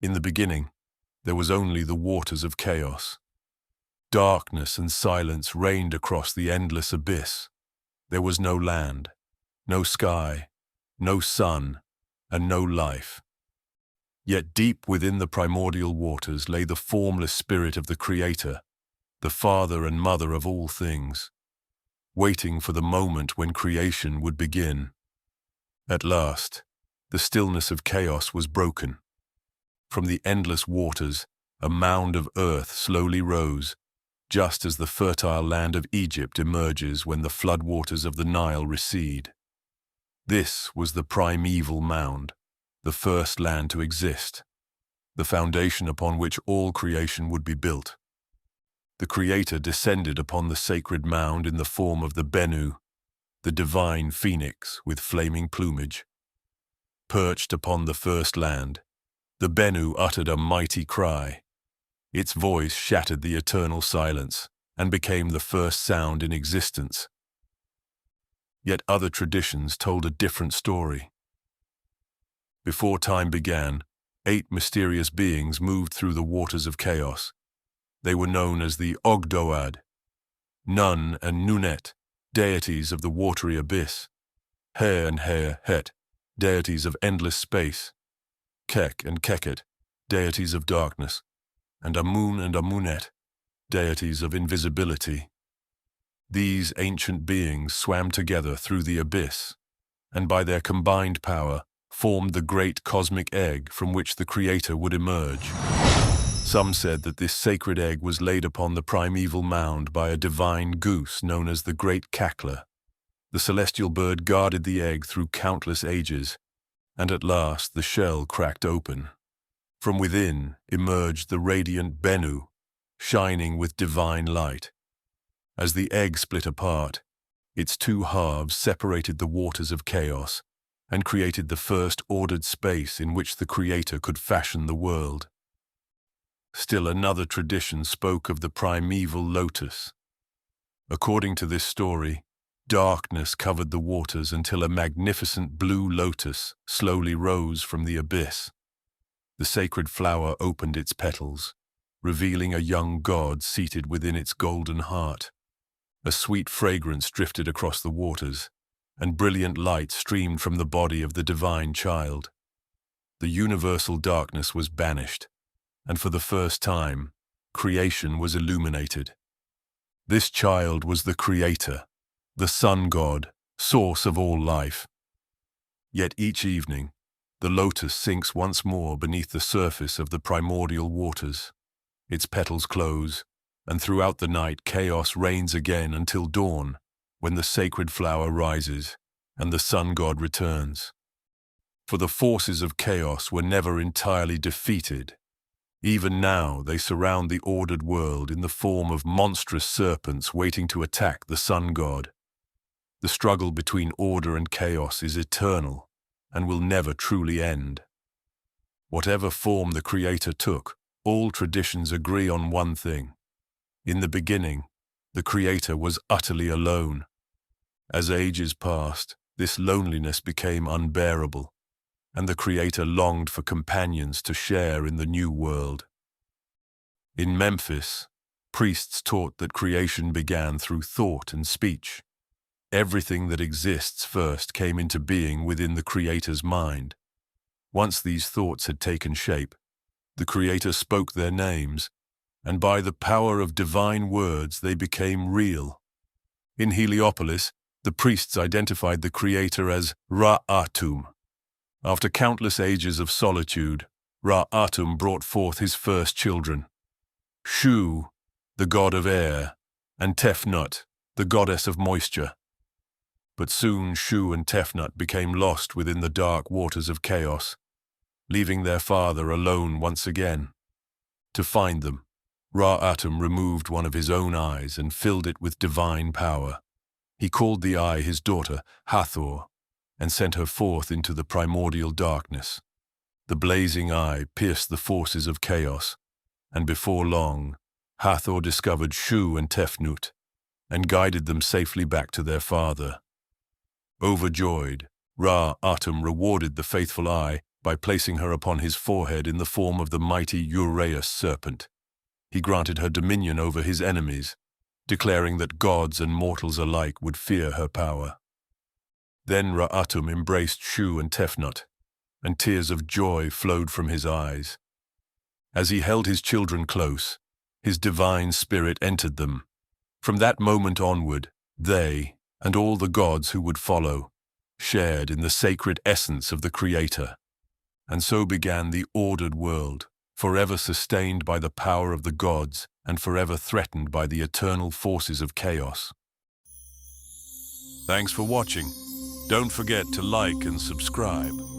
In the beginning, there was only the waters of chaos. Darkness and silence reigned across the endless abyss. There was no land, no sky, no sun, and no life. Yet deep within the primordial waters lay the formless spirit of the Creator, the Father and Mother of all things, waiting for the moment when creation would begin. At last, the stillness of chaos was broken. From the endless waters, a mound of earth slowly rose, just as the fertile land of Egypt emerges when the floodwaters of the Nile recede. This was the Primeval Mound, the first land to exist, the foundation upon which all creation would be built. The Creator descended upon the sacred mound in the form of the Bennu, the divine phoenix with flaming plumage. Perched upon the first land, the Bennu uttered a mighty cry. Its voice shattered the eternal silence and became the first sound in existence. Yet other traditions told a different story. Before time began, 8 mysterious beings moved through the waters of chaos. They were known as the Ogdoad, Nun and Nunet, deities of the watery abyss, Her and Het, deities of endless space, Kek and Keket, deities of darkness, and Amun and Amunet, deities of invisibility. These ancient beings swam together through the abyss, and by their combined power formed the great cosmic egg from which the Creator would emerge. Some said that this sacred egg was laid upon the primeval mound by a divine goose known as the Great Cackler. The celestial bird guarded the egg through countless ages, and at last the shell cracked open. From within emerged the radiant Bennu, shining with divine light. As the egg split apart, its 2 halves separated the waters of chaos and created the first ordered space in which the Creator could fashion the world. Still another tradition spoke of the primeval lotus. According to this story, darkness covered the waters until a magnificent blue lotus slowly rose from the abyss. The sacred flower opened its petals, revealing a young god seated within its golden heart. A sweet fragrance drifted across the waters, and brilliant light streamed from the body of the divine child. The universal darkness was banished, and for the first time, creation was illuminated. This child was the Creator, the sun god, source of all life. Yet each evening, the lotus sinks once more beneath the surface of the primordial waters. Its petals close, and throughout the night chaos reigns again until dawn, when the sacred flower rises and the sun god returns. For the forces of chaos were never entirely defeated. Even now they surround the ordered world in the form of monstrous serpents waiting to attack the sun god. The struggle between order and chaos is eternal and will never truly end. Whatever form the Creator took, all traditions agree on one thing. In the beginning, the Creator was utterly alone. As ages passed, this loneliness became unbearable, and the Creator longed for companions to share in the new world. In Memphis, priests taught that creation began through thought and speech. Everything that exists first came into being within the Creator's mind. Once these thoughts had taken shape, the Creator spoke their names, and by the power of divine words they became real. In Heliopolis, the priests identified the Creator as Ra-Atum. After countless ages of solitude, Ra-Atum brought forth his first children, Shu, the god of air, and Tefnut, the goddess of moisture. But soon Shu and Tefnut became lost within the dark waters of chaos, leaving their father alone once again. To find them, Ra-Atum removed one of his own eyes and filled it with divine power. He called the eye his daughter, Hathor, and sent her forth into the primordial darkness. The blazing eye pierced the forces of chaos, and before long, Hathor discovered Shu and Tefnut, and guided them safely back to their father. Overjoyed, Ra-Atum rewarded the faithful eye by placing her upon his forehead in the form of the mighty Uraeus serpent. He granted her dominion over his enemies, declaring that gods and mortals alike would fear her power. Then Ra-Atum embraced Shu and Tefnut, and tears of joy flowed from his eyes. As he held his children close, his divine spirit entered them. From that moment onward, they, and all the gods who would follow, shared in the sacred essence of the Creator. And so began the ordered world, forever sustained by the power of the gods and forever threatened by the eternal forces of chaos. Thanks for watching. Don't forget to like and subscribe.